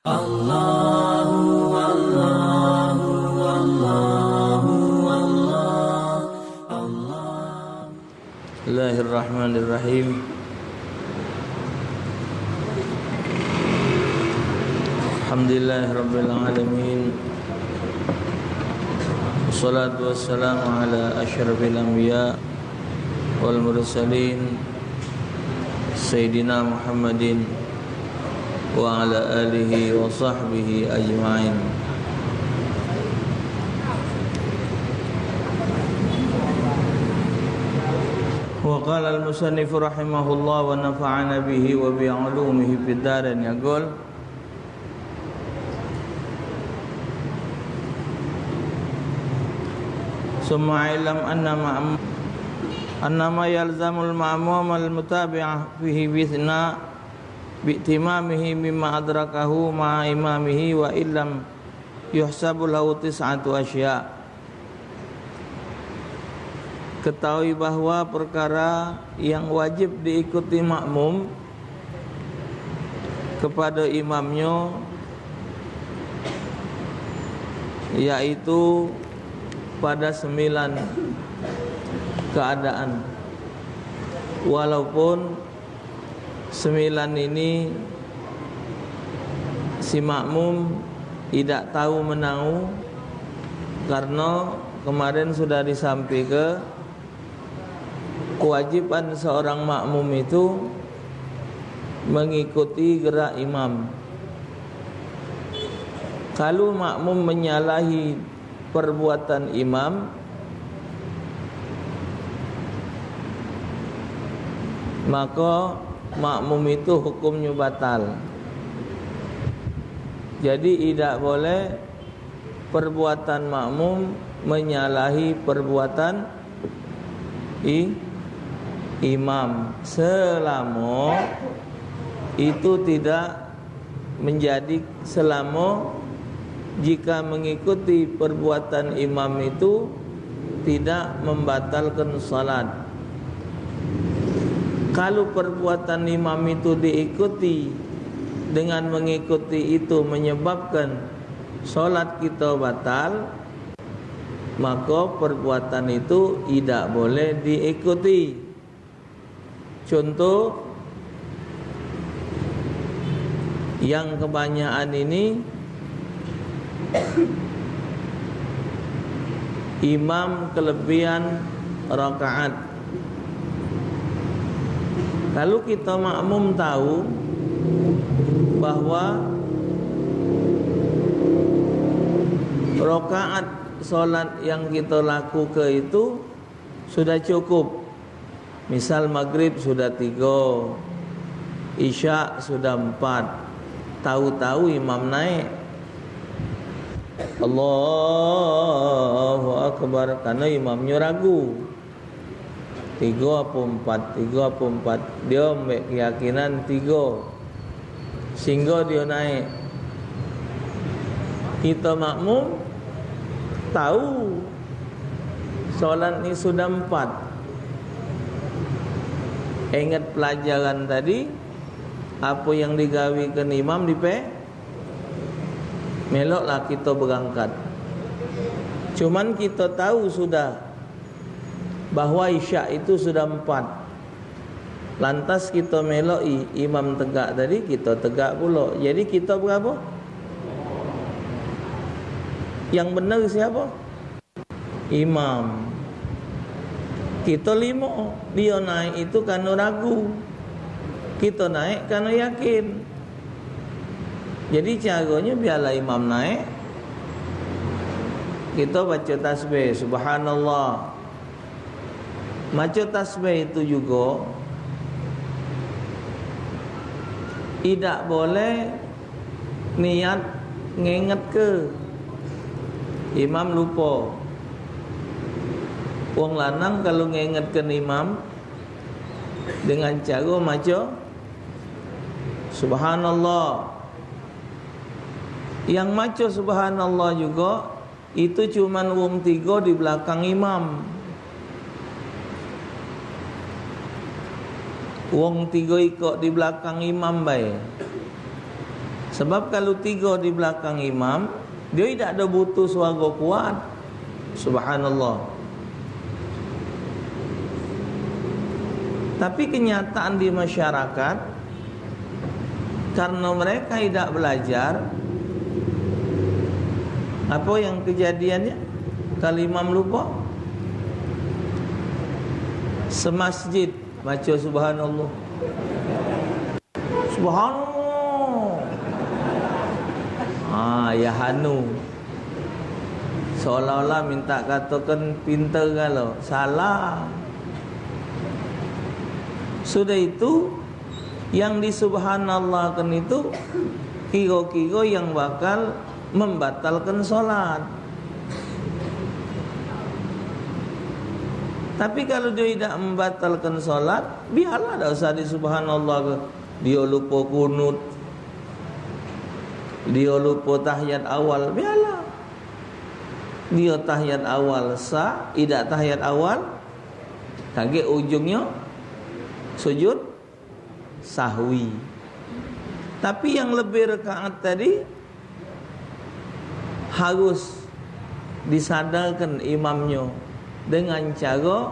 Allahu Allahu Allahu Allah. Bismillahirrahmanirrahim. Alhamdulillahirabbil alamin. Wassalatu wassalamu ala asyrafil anbiya wal mursalin Sayyidina Muhammadin wa ala alihi wa sahbihi ajma'in. Wa qala al-musannif rahimahullah wa nafa'ana bihi wa bi 'ulumihi fid dharain yaqul summa ilam anna ma yalzamul ma'mum al-mutabi'ah fihi bithna bi'timamihi mimma adrakahu ma'a imamihi wa illam yuhsabu lahu tis'atu asya'. Ketahui bahawa perkara yang wajib diikuti makmum kepada imamnya yaitu pada 9 keadaan, walaupun 9 ini si makmum tidak tahu menahu, karena kemarin sudah disampaikan kewajiban seorang makmum itu mengikuti gerak imam. Kalau makmum menyalahi perbuatan imam, maka makmum itu hukumnya batal. Jadi tidak boleh perbuatan makmum menyalahi perbuatan imam selama itu tidak menjadi, selama jika mengikuti perbuatan imam itu tidak membatalkan salat. Kalau perbuatan imam itu diikuti, dengan mengikuti itu menyebabkan solat kita batal, maka perbuatan itu tidak boleh diikuti. Contoh yang kebanyakan ini, imam kelebihan rakaat. Kalau kita makmum tahu bahwa rakaat solat yang kita lakukan itu sudah cukup. Misal maghrib sudah 3, isya sudah 4, tahu-tahu imam naik Allahu Akbar, karena imamnya ragu 3 apa 4, dia ambil keyakinan 3, sehingga dia naik. Kita makmum tahu solat ni sudah 4. Ingat pelajaran tadi, apa yang digawikan imam meloklah kita berangkat. Cuman kita tahu sudah bahawa isyak itu sudah 4. Lantas kita melok imam tegak tadi, kita tegak pula. Jadi kita berapa? Yang benar siapa? Imam. Kita 5. Dia naik itu kerana ragu, kita naik kerana yakin. Jadi caranya biarlah imam naik, kita baca tasbih subhanallah. Baca tasbih itu juga tidak boleh niat ngingat ke imam lupa. Wong lanang kalau ngingatkan imam dengan cara baca subhanallah, yang baca subhanallah juga itu cuman wong 3 di belakang imam. Wong 3 ikut di belakang imam baik. Sebab kalau 3 di belakang imam, dia tidak ada butuh suara kuat. Subhanallah. Tapi kenyataan di masyarakat, karena mereka tidak belajar, apa yang kejadiannya? Kalau imam lupa, semasjid baca subhanallah, subhanallah. Ya hanu, seolah-olah minta katakan pintar kalau salah. Sudah itu yang disubhanallahkan itu kira-kira yang bakal membatalkan solat. Tapi kalau dia tidak membatalkan solat, biarlah, tak usah disubhanallah. Dia lupa kunut, dia lupa tahiyat awal, biarlah. Dia tahiyat awal sah, tidak tahiyat awal, kaget ujungnya sujud sahwi. Tapi yang lebih rakaat tadi harus disadarkan imamnya dengan cara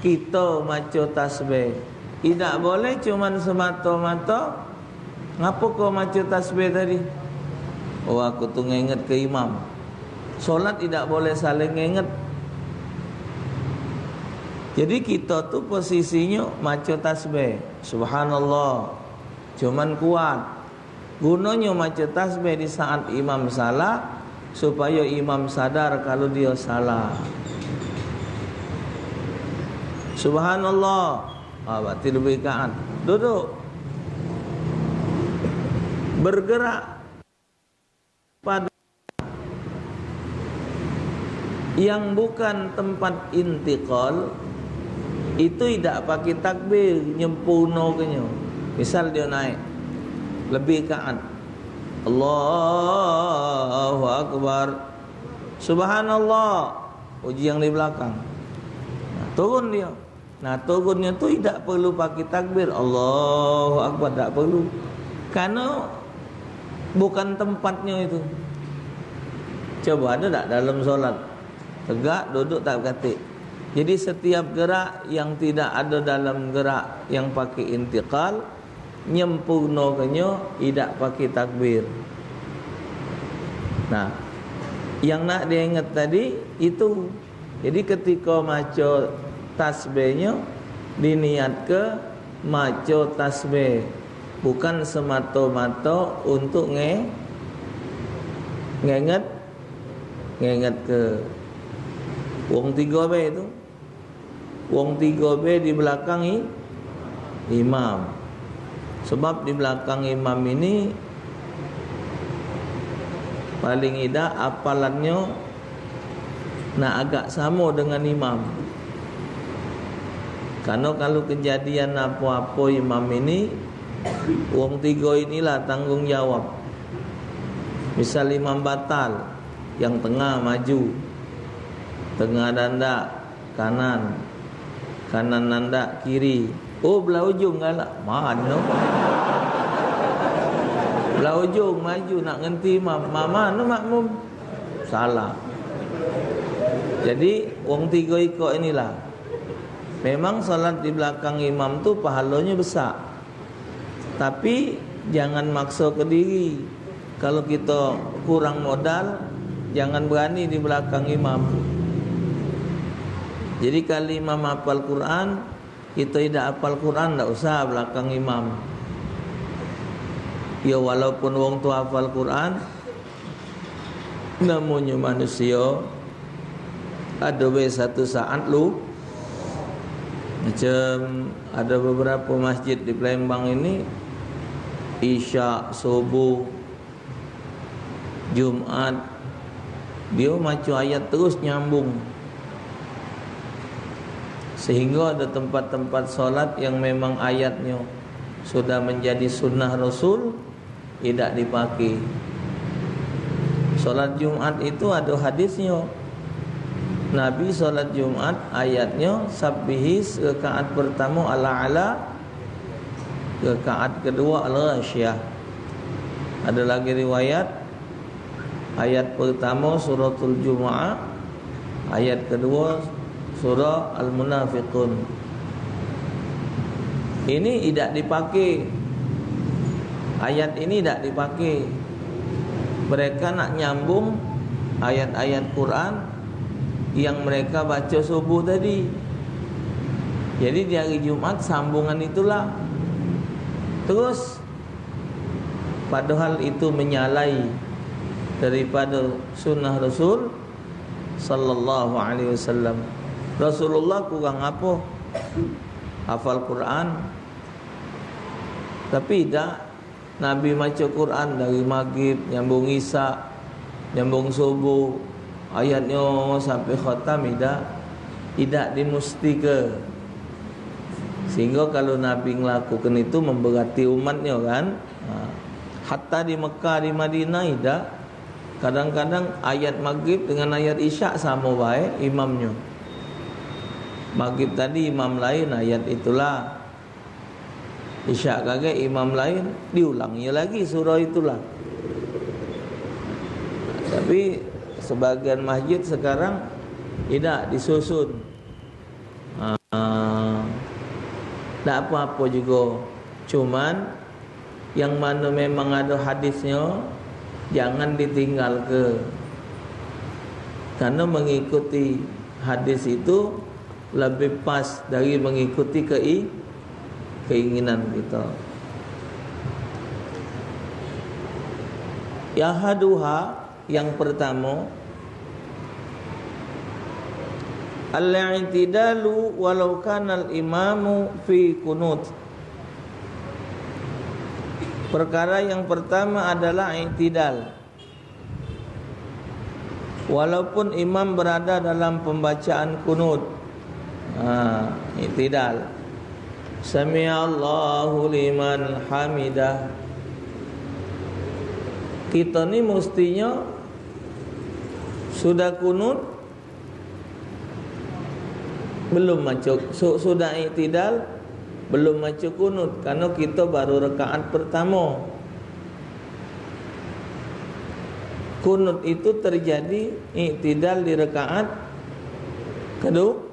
kita maca tasbih. Tidak boleh cuman semata-mata, ngapa kau maca tasbih tadi? Oh, aku tu nginget ke imam. Solat tidak boleh saling nginget. Jadi kita tu posisinya maca tasbih, subhanallah, cuman kuat. Gunanya maca tasbih di saat imam salah, supaya imam sadar kalau dia salah. Subhanallah, berarti lebih kaat. Duduk, bergerak pada yang bukan tempat intiqal, itu tidak pakai takbir, nyempurnakannya. Misal dia naik, lebih kaat, Allahu Akbar, subhanallah, uji yang di belakang. Turun dia. Nah, turunnya tu tidak perlu pakai takbir, Allahu Akbar, tak perlu. Karena bukan tempatnya itu. Coba ada tak dalam solat? Tegak, duduk, tak berkatik. Jadi setiap gerak yang tidak ada dalam gerak yang pakai intiqal, nyempurnakannya tidak pakai takbir. Nah, yang nak dia ingat tadi itu. Jadi ketika maca tasbihnya diniat ke maca tasbih, bukan semata-mata untuk ngenget ke wong 3B itu. Wong 3B di belakang imam. Sebab di belakang imam ini paling tidak apalannya nak agak sama dengan imam. Karena kalau kejadian apa-apa imam ini, wong 3 inilah tanggung jawab. Misal imam batal, yang tengah maju, tengah nanda kanan, kanan nanda kiri. Oh, belah ujung galak. Mana? Belah ujung maju nak ngenti imam. Mana makmum? Salah. Jadi wong 3 ikut inilah. Memang salat di belakang imam tu pahalanya besar. Tapi jangan maksa ke diri. Kalau kita kurang modal, jangan berani di belakang imam. Jadi kalau imam hafal Quran, kita tidak hafal Quran, tak usah belakang imam. Ya walaupun wong tu hafal Quran, namanya manusia, ada satu saat lu macam ada beberapa masjid di Palembang ini, Isya, subuh, Jumat, dia maca ayat terus nyambung. Sehingga ada tempat-tempat solat yang memang ayatnya sudah menjadi sunnah Rasul, tidak dipakai. Solat Jumat itu ada hadisnya. Nabi solat Jumat ayatnya sabbihis, rakaat pertama ala-ala, rakaat kedua al-ghasyiyah. Ada lagi riwayat ayat pertama suratul Jumu'ah, ayat kedua surah Al-Munafiqun. Ini tidak dipakai. Ayat ini tidak dipakai. Mereka nak nyambung ayat-ayat Quran yang mereka baca subuh tadi. Jadi di hari Jumat sambungan itulah. Terus padahal itu menyalahi daripada sunnah Rasul sallallahu alaihi wasallam. Rasulullah kurang apa? Hafal Quran. Tapi tak, Nabi baca Quran dari maghrib nyambung isyak, nyambung subuh, ayatnya sampai khatam tidak dimusti ke. Sehingga kalau Nabi melakukan itu memberati umatnya kan. Hatta di Mekah, di Madinah tidak. Kadang-kadang ayat maghrib dengan ayat isyak sama baik imamnya. Maghrib tadi imam lain, ayat itulah. Isyak kaget imam lain, diulangnya lagi surah itulah. Tapi sebagian masjid sekarang tidak disusun. Tak apa-apa juga. Cuman yang mana memang ada hadisnya, jangan ditinggal ke. Karena mengikuti hadis itu lebih pas dari mengikuti keinginan kita. Yahaduha, yang pertama, al-i'tidalu walau kana al-imamu fi kunut. Perkara yang pertama adalah i'tidal. Walaupun imam berada dalam pembacaan kunut. I'tidal. Sami'allahu liman hamidah. Kita ni mestinya sudah kunut, belum macam sudah i'tidal, belum macam kunut, karena kita baru rakaat pertama. Kunut itu terjadi i'tidal di rakaat kedua.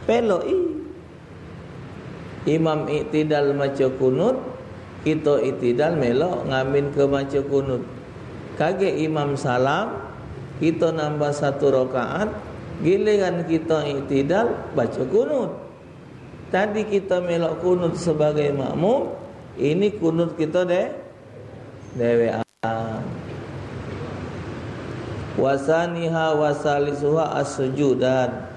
Peloi imam i'tidal maca kunut, kita i'tidal melok ngamin ke maca kunut. Kaget imam salam, kita nambah satu rakaat, giliran kita i'tidal baca kunut. Tadi kita melok kunut sebagai makmum, ini kunut kita dewean. Wasaniha wasalisuha as-sujudan.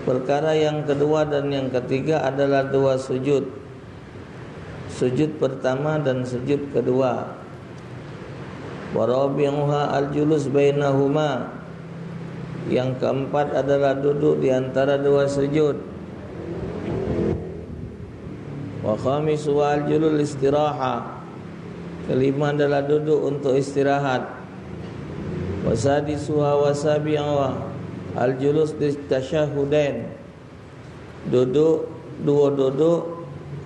Perkara yang kedua dan yang ketiga adalah dua sujud. Sujud pertama dan sujud kedua. Warabi'uha al-julus bainahuma. Yang keempat adalah duduk di antara dua sujud. Wa khamisuha al-julul istiraha. Kelima adalah duduk untuk istirahat. Wa sadisuha wa sabi'uha al-julus di tasyahudain. Duduk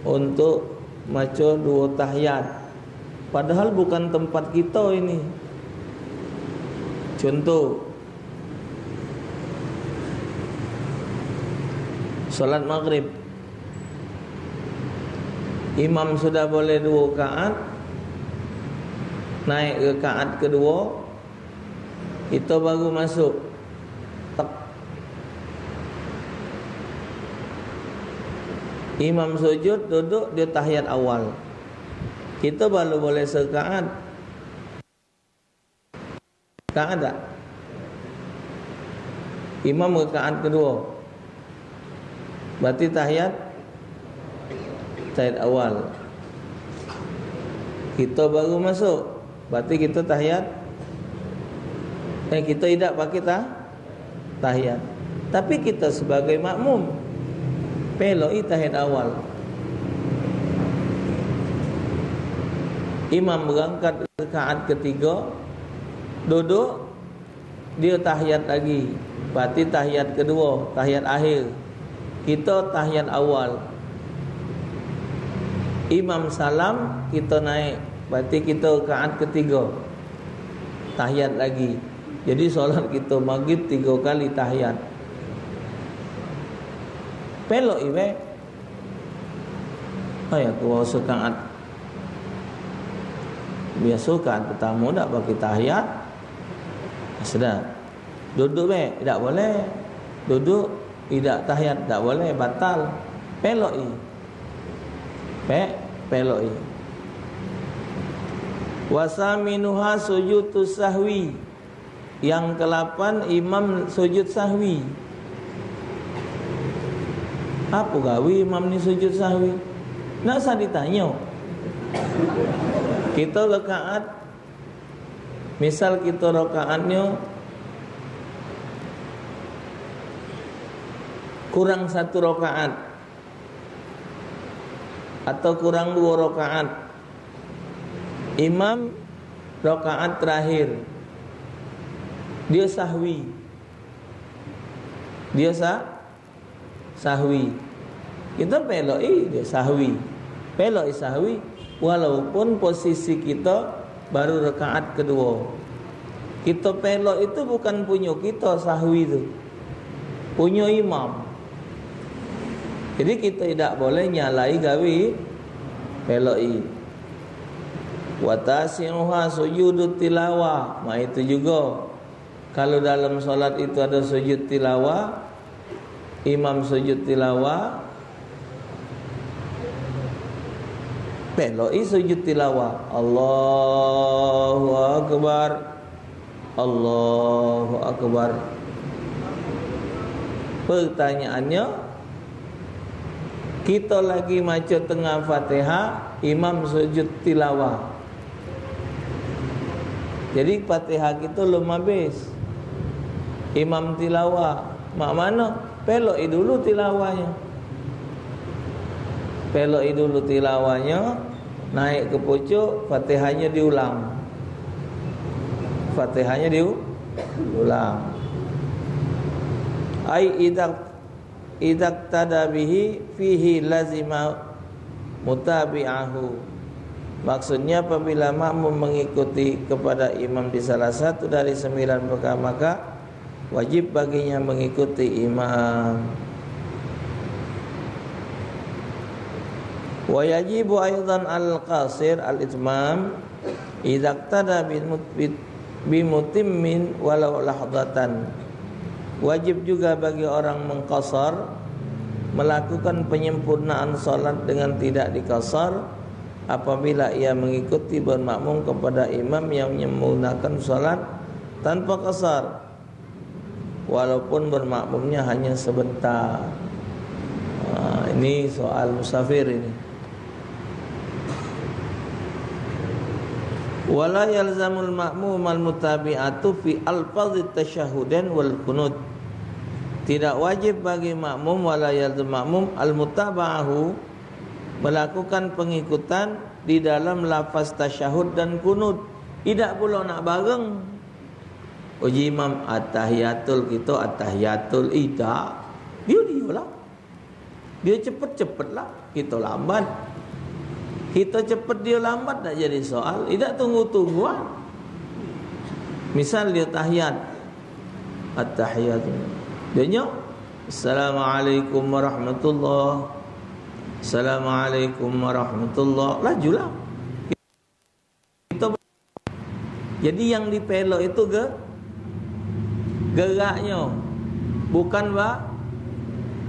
untuk maca dua tahiyat. Padahal bukan tempat kita ini. Contoh, salat maghrib, imam sudah boleh dua rakaat, naik rakaat kedua, kita baru masuk. Imam sujud, duduk, dia tahiyat awal. Kita baru boleh serakaat. Rakaat tak? Imam rakaat kedua, berarti tahiyat awal. Kita baru masuk, berarti kita tahiyat. Kita tidak pakai tahiyat. Tapi kita sebagai makmum peloi tahiyat awal. Imam berangkat rakaat ketiga, duduk, dia tahiyat lagi. Berarti tahiyat kedua, tahiyat akhir. Kita tahiyat awal. Imam salam, kita naik. Berarti kita rakaat ketiga. Tahiyat lagi. Jadi solat kita maghrib 3 kali tahiyat. Pelok ibe. Ayah aku rasa rakaat. Biasa rakaat pertama tak bagi tahiyat. Sedap. Duduk be, tidak boleh. Duduk tidak tahiyat, tak boleh, batal. Pelok i. Pelok i. Wasaminuha sujudus sahwi. Yang ke-8 imam sujud sahwi. Apa gawe imam ni sujud sahwi? Nak usah ditanya. Kita rakaat, misal kita rakaatnya kurang 1 rakaat atau kurang 2 rakaat. Imam rakaat terakhir dia sahwi. Dia sahwi. Kita peloi dia sahwi. Peloi sahwi walaupun posisi kita baru rakaat kedua. Kita pelok itu bukan punya kita sahwi itu. Punya imam. Jadi kita tidak boleh nyalai gawe peloi. Wa tasi'uha sujudut tilawah. Itu juga. Kalau dalam solat itu ada sujud tilawah, imam sujud tilawah, peloi sujud tilawah. Allahu akbar. Allahu akbar. Pertanyaannya, kita lagi maca tengah Fatihah, imam sujud tilawah. Jadi Fatihah kita belum habis. Imam tilawah. Mak mana? Peloi dulu tilawahnya. Peloi dulu tilawahnya, naik ke pucuk, Fatihahnya diulang. Fatihahnya diulang. Ai idak tadabihi fihi lazima mutabi'ahu. Maksudnya apabila makmum mengikuti kepada imam di salah satu dari 9 perkara, maka wajib baginya mengikuti imam. Wa yajibu aidan al-qasir al-itmam idak bimutimmin walau lahdatan. Wajib juga bagi orang mengqasar melakukan penyempurnaan solat dengan tidak dikasar apabila ia mengikuti bermakmum kepada imam yang menyempurnakan solat tanpa qasar, walaupun bermakmumnya hanya sebentar. Ini soal musafir ini. Wala yalzamul ma'mum al-mutabi'atu fi alfazit tasyahhudan wal qunut. Tidak wajib bagi makmum, wala yalzam makmum al-mutaba'ahu, melakukan pengikutan di dalam lafaz tasyahud dan kunut. Tidak pula nak bareng. Uji imam at-tahiyatul, kita at-tahiyatul ida. Dia lah. Dia cepat-cepatlah, kita lambat. Kita cepat, dia lambat, tak jadi soal. Tidak tunggu-tungguan. Misal dia tahiyat, at-tahiyatul, dia nyok, Assalamualaikum warahmatullahi, Assalamualaikum warahmatullahi, lajulah. Jadi yang dipelok itu geraknya, bukan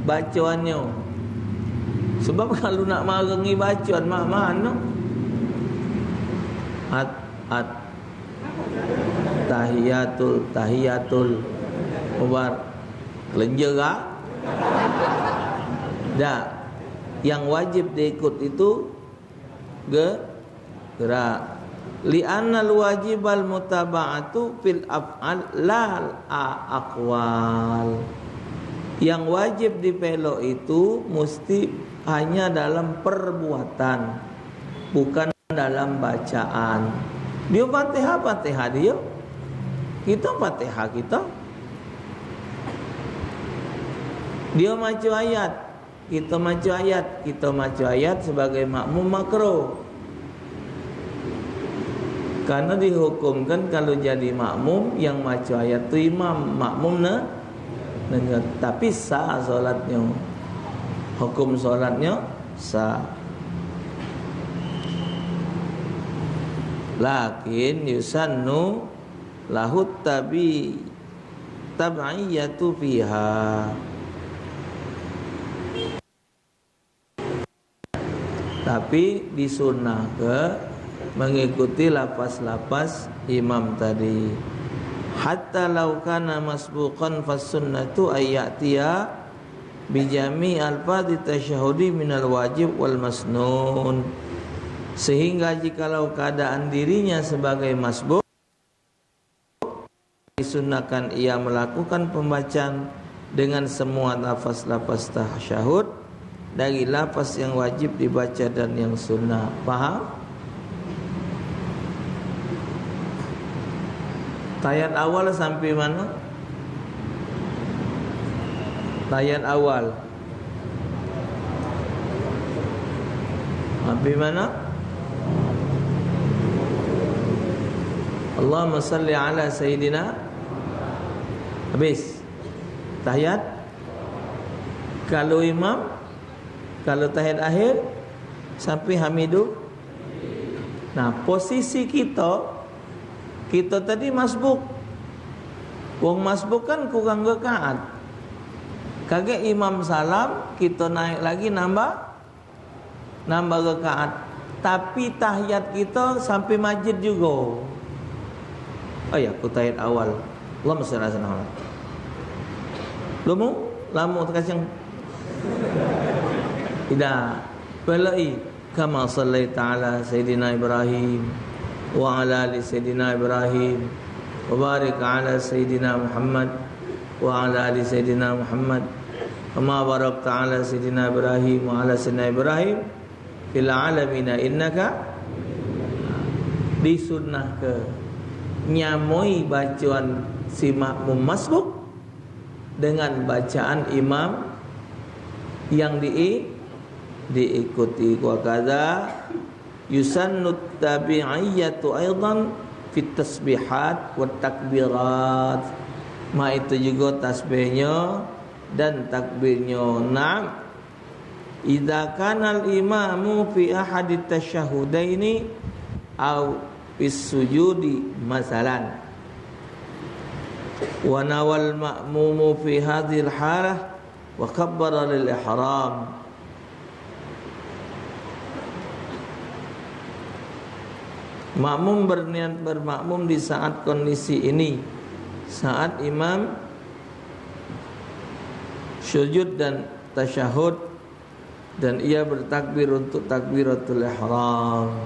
bacaannya. Sebab kalau nak marengi bacaan mak mana? Tahiyatul mubar kelenjera. Dah. Yang wajib diikut itu gerak. Li'anna al-wajibal mutaba'atu fil af'al la aqwal. Yang wajib dipelok itu mesti hanya dalam perbuatan, bukan dalam bacaan. Dia Fatihah dia, kita Fatihah kita. Dia baca ayat, kita macu ayat sebagai makmum makruh. Karena dihukumkan kalau jadi makmum yang macu ayat tu imam, makmum dengar. Tapi sah solatnya. Hukum solatnya sah. Lakin yusannu lahut tab'iyatu fiha. Tapi disunnah ke mengikuti lapas-lapas imam tadi. Hatta law kana masbuqan fas-sunnatu ayyatiya bijami alfadhi tasyahudi minal wajib wal masnun. Sehingga jikalau keadaan dirinya sebagai masbuk, disunnahkan ia melakukan pembacaan dengan semua lafaz-lafaz tasyahud dari lafaz yang wajib dibaca dan yang sunnah. Faham? Tayat awal sampai mana? Tayat awal sampai mana? Allahumma salli ala Sayyidina. Habis tahiyat. Kalau imam, kalau tahiyat akhir sampai hamidu. Nah, posisi kita tadi masbuk. Wong masbuk kan kurang rakaat. Kagak imam salam, kita naik lagi nambah rakaat. Tapi tahiyat kita sampai masjid juga. Oh ya, aku tahiyat awal. Allahumma shalli ala sayyidina Muhammad. Lamu terkasih. Tidak. Balai kama sallaita ala sayyidina Ibrahim wa ala ali sayyidina Ibrahim wa barik ala sayyidina Muhammad wa ala ali sayyidina Muhammad kama barakta ala sayyidina Ibrahim wa ala sayyidina Ibrahim fil alamin innaka. Disunnah ke nyamoi bacaan si makmum masbuk dengan bacaan imam yang diikuti. Wa kadza yusannu tabi'iyatu aidan fit tasbihat wa takbirat. Ma itu juga tasbihnya dan takbirnya. Naam. Idza kana al-imamu fi ahadit tasyahudaini au bis sujudi masalan wa nawal ma'mumu fi hadhil halah wa kabbara lil ihram. Makmum berniat bermakmum di saat kondisi ini, saat imam sujud dan tasyahud dan ia bertakbir untuk takbiratul ihram.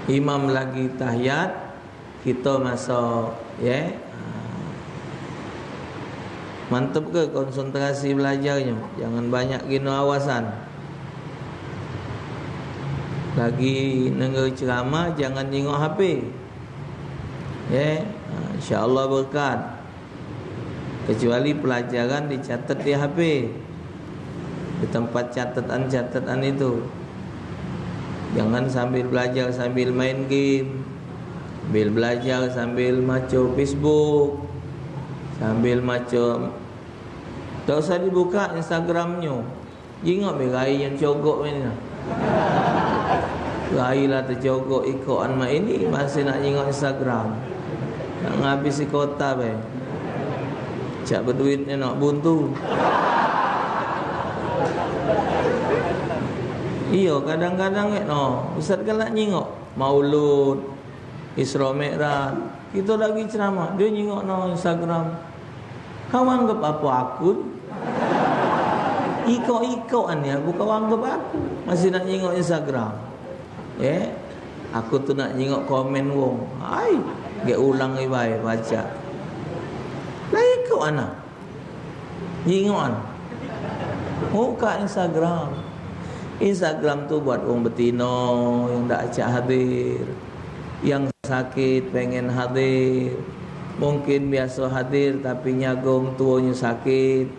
Imam lagi tahiyat, kita masuk, ya. Mantap ke konsentrasi belajarnya? Jangan banyak gino awasan. Lagi dengar ceramah jangan tengok HP. Ya, insya-Allah berkat. Kecuali pelajaran dicatat di HP. Di tempat catatan itu. Jangan sambil belajar sambil main game, sambil belajar sambil maco Facebook, sambil maco. Tak usah dibuka Instagramnya. Tengok berai yang cogok ni. Gailah tercogok ikoan mak ini masih nak tengok Instagram. Nak ngabisi kota be. Cak berduit ni nak buntu. Iya, kadang-kadang Ustaz kan nak nyingok Maulud, Isra Mi'raj. Kita lagi ceramah, dia nyingok Instagram. Kau anggap apa akun? Iko-ikoan ya, bukan anggap aku. Masih nak nyingok Instagram. Ya, aku tu nak nyingok komen wong. Ai, dia ulang ibai baca. Lah ikut ana. Nyingokan. Buka Instagram. Instagram tu buat orang betino yang tak acak hadir, yang sakit pengen hadir, mungkin biasa hadir tapi nyagung tuanya sakit.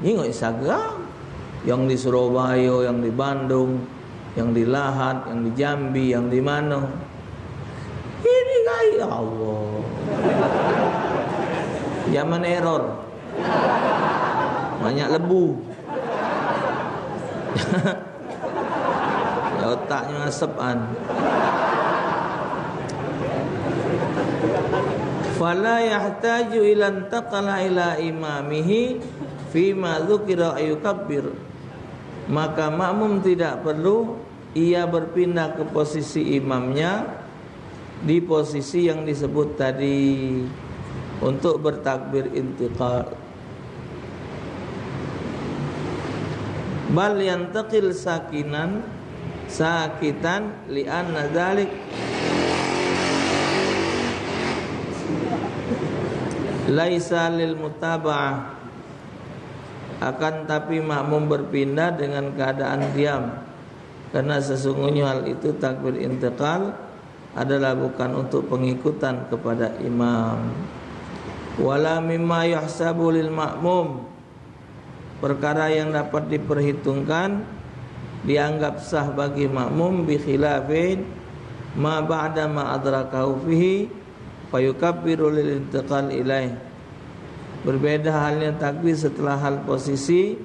Tengok Instagram. Yang di Surabaya, yang di Bandung, yang di Lahat, yang di Jambi, yang di mana. Ini kaya Allah. Zaman error. Banyak lebu. Ya, otaknya asepan. Fala yahtaju ila intaqala ila imamihi fima dzukira ayukabbir. Maka makmum tidak perlu ia berpindah ke posisi imamnya di posisi yang disebut tadi untuk bertakbir intiqal. Bal yantaqil sakitan li'anna dzalik laisa lil mutaba'ah. Akan tapi makmum berpindah dengan keadaan diam, karena sesungguhnya hal itu takbir intiqal adalah bukan untuk pengikutan kepada imam. Wala mimma yuhsabu lil makmum, perkara yang dapat diperhitungkan dianggap sah bagi makmum bi khilafin ma ba'da ma adrakahu fihi fayukabbiru lil intiqal ilaih. Berbeda halnya takbir setelah hal posisi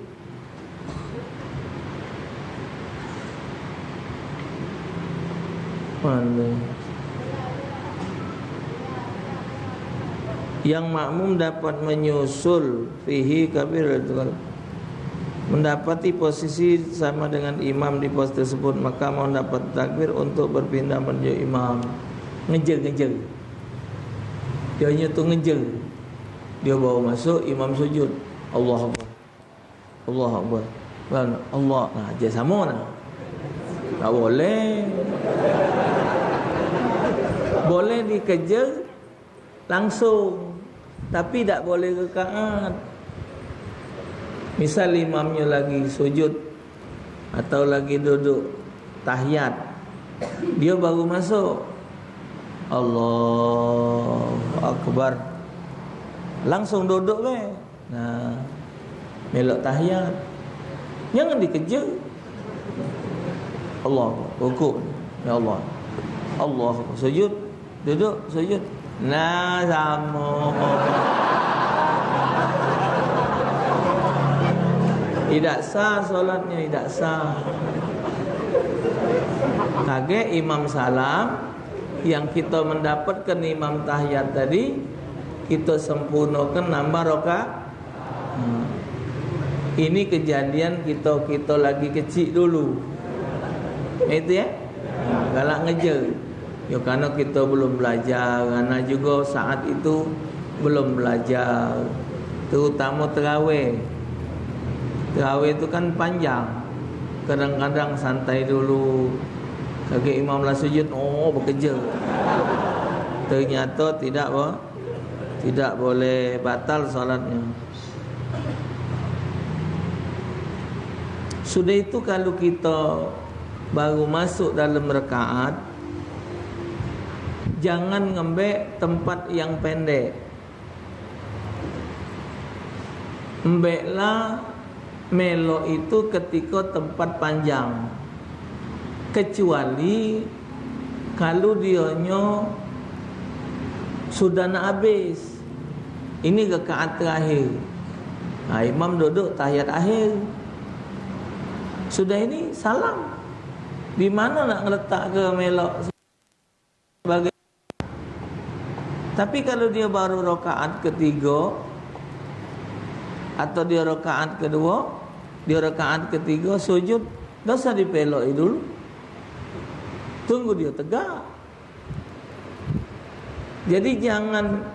yang makmum dapat menyusul fihi kabir, mendapati posisi sama dengan imam di pos tersebut, maka mau dapat takbir untuk berpindah menuju imam. Ngejer dia nyetu ngejer. Dia bawa masuk, imam sujud, Allah Akbar, Allah Akbar, Allah. Nah, dia sama nak. Tak boleh. Boleh dikejar langsung, tapi tak boleh rakaat. Misal imamnya lagi sujud atau lagi duduk tahiyat, dia baru masuk, Allahu Akbar, langsung duduk weh. Nah, melok tahiyat. Jangan dikejar. Allah, rukuk. Ya Allah. Allah, sujud, duduk, sujud. Nah, sama. Tidak sah solatnya, tidak sah. Kaget imam salam, yang kita mendapatkan imam tahiyat tadi kita sempurnakan nambah rakaat. Ini kejadian kita lagi kecil dulu. Itu ya. Galak ngejar. Ya karena kita belum belajar, karena juga saat itu belum belajar. Terutama tarawih. Tarawih itu kan panjang. Kadang-kadang santai dulu. Kaget imam lah sujud, bekerja. Ternyata tidak boleh, batal salatnya. Sudah itu kalau kita baru masuk dalam rakaat, jangan ngembek tempat yang pendek. Embeklah melo itu ketika tempat panjang, kecuali kalau dionyo sudah nak habis. Ini rakaat terakhir. Nah, imam duduk tahiyat akhir. Sudah ini salam. Di mana nak letak ke melok sebagai. Tapi kalau dia baru rakaat ketiga atau dia rakaat kedua, dia rakaat ketiga sujud, tak usah dipelok dulu. Tunggu dia tegak. Jadi jangan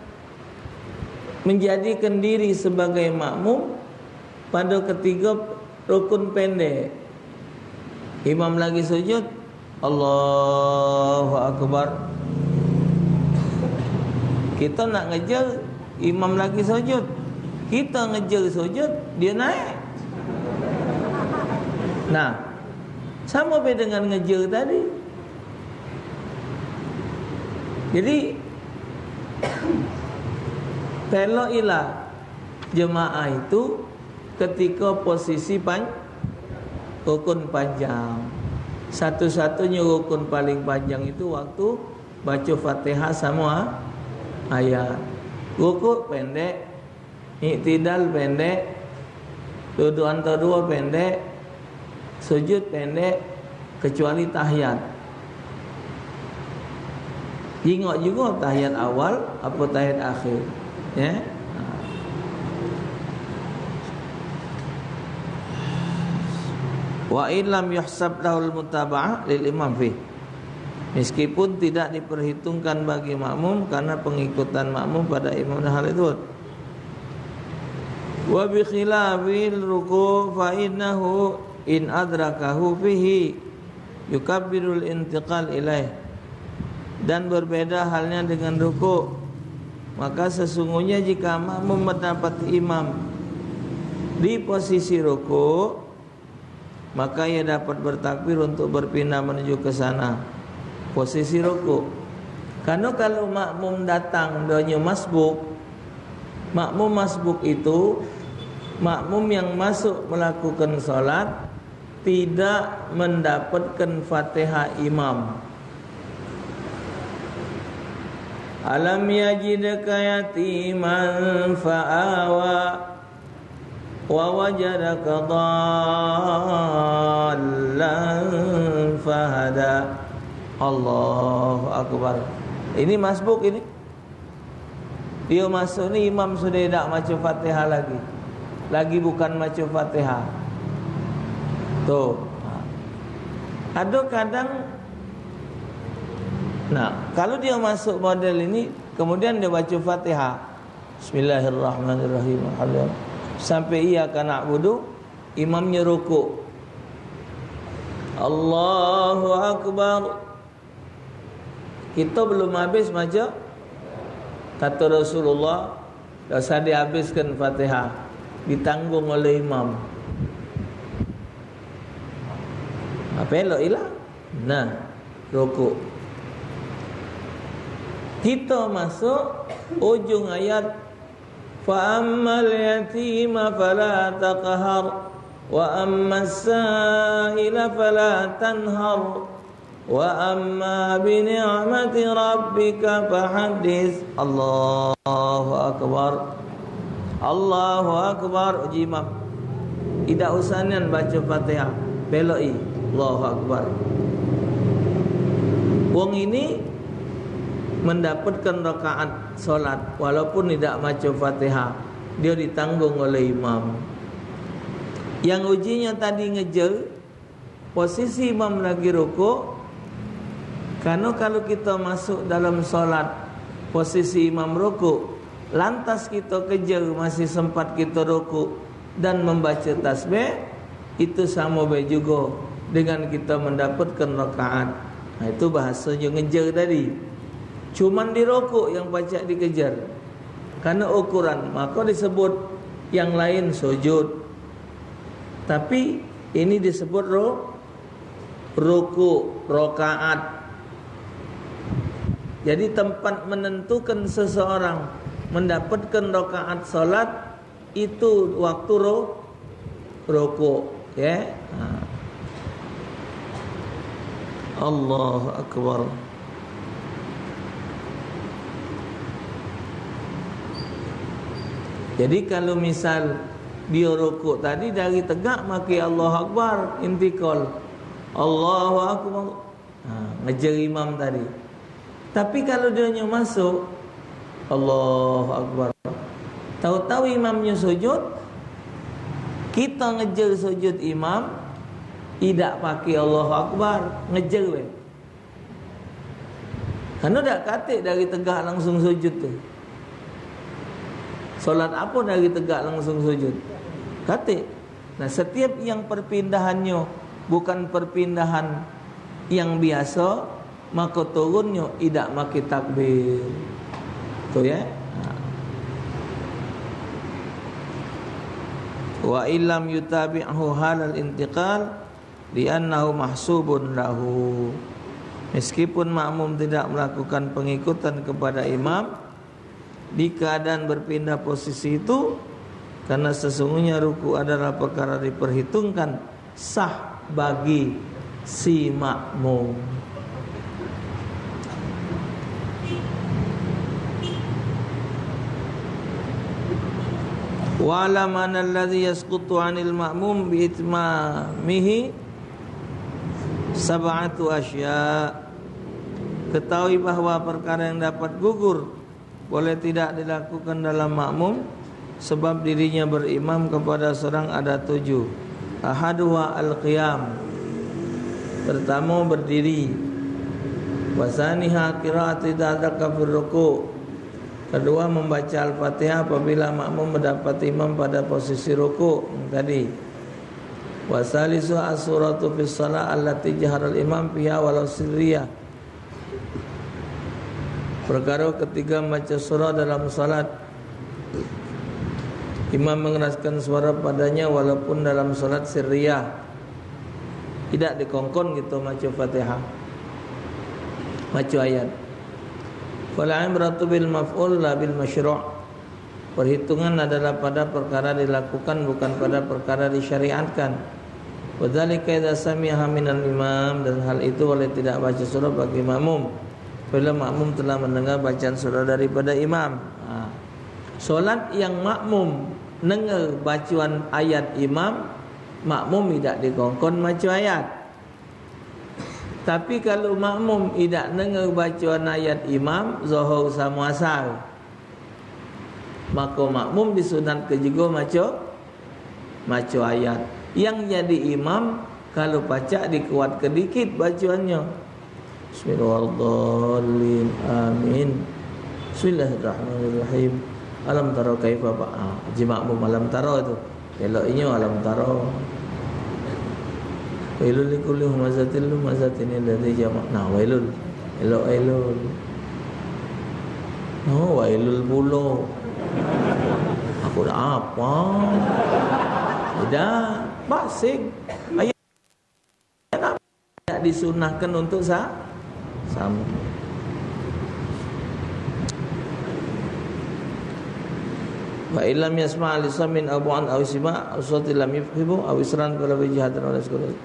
menjadikan diri sebagai makmum pada ketiga rukun pendek. Imam lagi sujud, Allahu Akbar. Kita nak ngejar, imam lagi sujud. Kita ngejar sujud, dia naik. Nah, sama beda dengan ngejar tadi. Jadi pelokilah jemaah itu ketika posisi rukun panjang. Satu-satunya rukun paling panjang itu waktu baca Fatihah sama ayat. Rukuk pendek, iktidal pendek, duduk antara dua pendek, sujud pendek, kecuali tahiyat. Ingat juga tahiyat awal apa tahiyat akhir, ya. Wa illam yuhsab lahul mutaba'ah lil imam fi. Meskipun tidak diperhitungkan bagi makmum karena pengikutan makmum pada imam hal itu. Wa bi khilafil ruku' fa innahu in adrakahu fihi yukabbirul intiqal ilaih. Dan berbeda halnya dengan ruku'. Maka sesungguhnya jika makmum mendapati imam di posisi ruku', maka ia dapat bertakbir untuk berpindah menuju ke sana, posisi ruku'. Karena kalau makmum datang doanya masbuk, makmum masbuk itu makmum yang masuk melakukan salat tidak mendapatkan Fatihah imam. Alam yajidka yatiman fa'awa wa wajadaka dhallan fahada. Allahu akbar. Ini masbuk ini. Dia masuk ni imam sudah tidak baca Fatihah lagi. Lagi bukan baca Fatihah. Tuh. Ada kadang kalau dia masuk model ini kemudian dia baca Fatihah. Bismillahirrahmanirrahim. Sampai iyyaka na'budu, imamnya rukuk. Allahu akbar. Kita belum habis baca, kata Rasulullah, dah usah dihabiskan Fatihah, ditanggung oleh imam. Apa elok hilang? Nah, rukuk. Kita masuk ujung ayat, fa ammal yatima fala taqhar wa ammas sa'ila fala tanhar wa amma bi ni'mati rabbika fahaddits. Allahu akbar. Allahu akbar. Uji imam. Tidak usahnya baca Fatihah, beloi Allahu akbar. Wong ini mendapatkan rakaat solat walaupun tidak baca Fatihah, dia ditanggung oleh imam. Yang ujinya tadi ngejer posisi imam lagi rukuk. Karena kalau kita masuk dalam solat posisi imam rukuk, lantas kita kejar masih sempat kita rukuk dan membaca tasbih, itu sama baik juga dengan kita mendapatkan rakaat. Nah, itu bahasanya ngejar tadi. Cuman di rukuk yang baca dikejar karena ukuran, maka disebut yang lain sujud. Tapi ini disebut rukuk, rakaat. Jadi tempat menentukan seseorang mendapatkan rakaat salat itu waktu rukuk, ya. Allahu akbar. Jadi kalau misal dia rukuk tadi dari tegak maki Allahu akbar, intikal Allahu akbar, ngejar imam tadi. Tapi kalau dia masuk Allahu akbar, tahu-tahu imamnya sujud, kita ngejar sujud imam, tidak pakai Allahu akbar, ngejar we. Karena tak katik dari tegak langsung sujud tu. Solat apa dari tegak langsung sujud? Katik. Nah, setiap yang perpindahannya bukan perpindahan yang biasa, maka turunnya tidak makin takbir. Tu ya. Wa illam yutabi'hu halal intiqal li'annahu mahsubun lahu. Meskipun makmum tidak melakukan pengikutan kepada imam di keadaan berpindah posisi itu, karena sesungguhnya ruku adalah perkara diperhitungkan sah bagi si makmum. Wa la man alladhi yasqutu 'anil ma'mum bi itmamihi sab'atu asya. Ketahui bahawa perkara yang dapat gugur boleh tidak dilakukan dalam makmum sebab dirinya berimam kepada seorang ada 7. Ahaduha al-qiyam, pertama berdiri. Wasaniha qira'atu idza fil ruku', kedua membaca Al-Fatihah apabila makmum mendapat imam pada posisi ruku' tadi. Wasalisu as-suratu fis shalah allati jahara al-imam fiha walau sirriyah, perkara ketiga membaca surah dalam salat, imam mengeraskan suara padanya walaupun dalam salat sirriyah, tidak dikongkon gitu baca Fatihah, baca ayat. Fala ibratu bil maf'ul la bil masyru', perhitungan adalah pada perkara dilakukan bukan pada perkara disyariatkan. Wadzalika idza sami'a minal imam, dan hal itu boleh tidak baca surah bagi makmum bila makmum telah mendengar bacaan surah daripada imam. Solat yang makmum dengar bacaan ayat imam, makmum tidak dikongkon baca ayat. Tapi kalau makmum tidak dengar bacaan ayat imam, zuhur sama asar, maka makmum disunatkan juga baca ayat. Yang jadi imam kalau baca dikuatkan dikit bacaannya. Bismillahirrahmanirrahim. Amin. Bismillahirrahmanirrahim. Alam tara kaifa ba'a. Haji makmum alam tara itu. Eloknya alam tara. Wailul likulli humazatil lumazatin alladzi jama'. Nah, wailul. Elok. Oh, wailul pula. Aku dah apa? Dah basing. Ayat tidak disunahkan untuk sama. Wa illam yasma' lisamin abu an aw sima' aw sawti lam yafhimu aw isran wala bijahatan wala sekalian.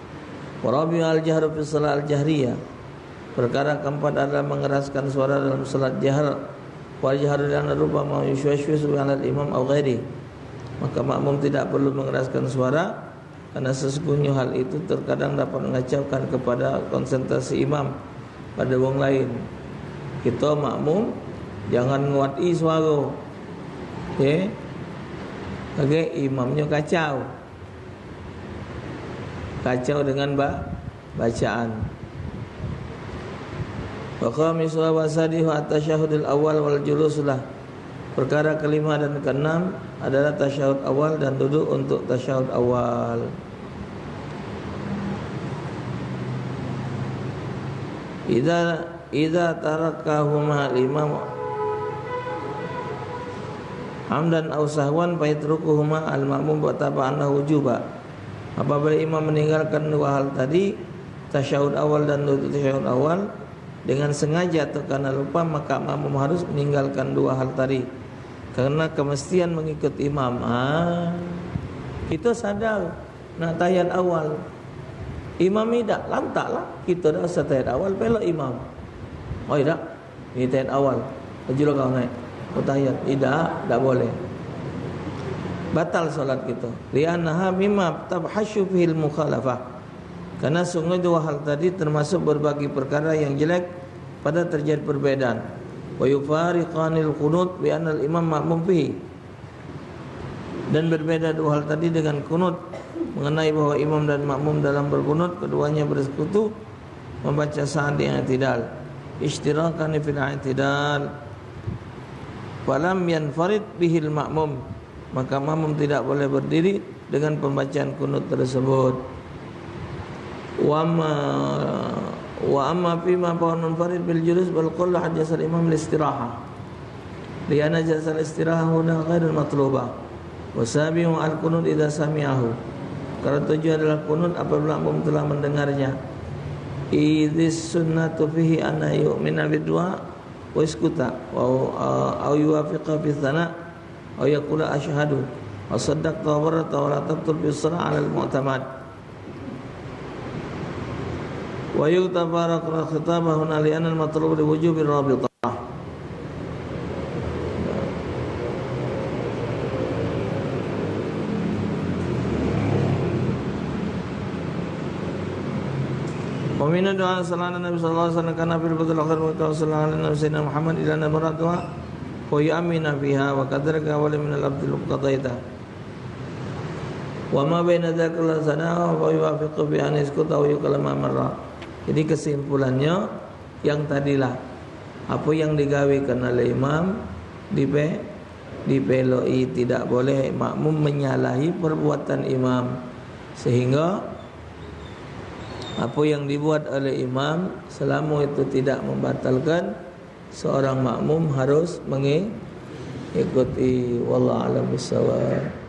Wa rabi'u al-jahru fi shalah al-jahriyah, perkara keempat adalah mengeraskan suara dalam salat jahar. Wal jahru lana rubama yushwishwisu 'ala al-imam aw ghairi, maka makmum tidak perlu mengeraskan suara karena sesungguhnya hal itu terkadang dapat mengacaukan kepada konsentrasi imam pada orang lain. Kita makmum jangan nguati suara. Okey. Imamnya kacau dengan bacaan. Wa khamisu wa sadihu at-tasyahhudul awal wal juluslah, perkara kelima dan keenam adalah tasyahud awal dan duduk untuk tasyahud awal. Idza tarakahuma al-imam hamdan aw sahwan fa yatrukuhuma al-ma'mum wa taba'ana wujuba. Apabila imam meninggalkan dua hal tadi, tasyahud awal dan duduk tasyahud awal, dengan sengaja atau karena lupa, maka makmum harus meninggalkan dua hal tadi karena kemestian mengikut imam. Kita sadar nak tahiyat awal, imam tidak lantaklah kita dah usah tahiyat awal pelak imam. Oh tidak, ini tahiyat awal, baju kau naik tahiyat, tidak boleh, batal solat kita. Li'annaha mimma tabhasyu fil mukhalafah, karena sungguh dua hal tadi termasuk berbagi perkara yang jelek pada terjadi perbedaan. Wa yufariqanil qunut bi anna al-imam ma'mum fihi, dan berbeda dua hal tadi dengan kunut mengenai bahwa imam dan makmum dalam berkunut keduanya bersekutu membaca saat yang i'tidal. Ishtirakan fil i'tidal falam yanfarid bihil makmum, maka makmum tidak boleh berdiri dengan pembacaan kunut tersebut. Wa amma fima fa'un farid bil julus bal qul hajjal imam al-istirahah liana jazal istirahah huna ghairul matlubah wa sabihu al-qunut idza sami'ahu, karena tujuan adalah kunut apabila makmum telah mendengarnya. Idhis sunnatu fihi anna yu'mina bid-du'a wa iskuta wa yuwafiqa fi thana wa yaqula asyhadu wa saddaqta wa barata wa la tabtul bi shalah 'ala al-mu'tamad. Wa yu'tabaru khitabahu li'anna al-matlub li wujubi rabitah. Wa min doa sallallahu Nabi sallallahu alaihi wasallam kana fil badal akhir wa sallallahu alaihi wasallam Muhammad ila nabaratwa wa ya'mina fiha wa qadraka wa min al-abdil qadaita wa ma baina dzakal sana wa yuwafiqu bi an iskuta wa yukalama marra. Jadi kesimpulannya yang tadilah apa yang digawekan oleh imam dipeloi, tidak boleh makmum menyalahi perbuatan imam, sehingga apa yang dibuat oleh imam selama itu tidak membatalkan, seorang makmum harus mengikuti. Wallahu a'lam bishawab.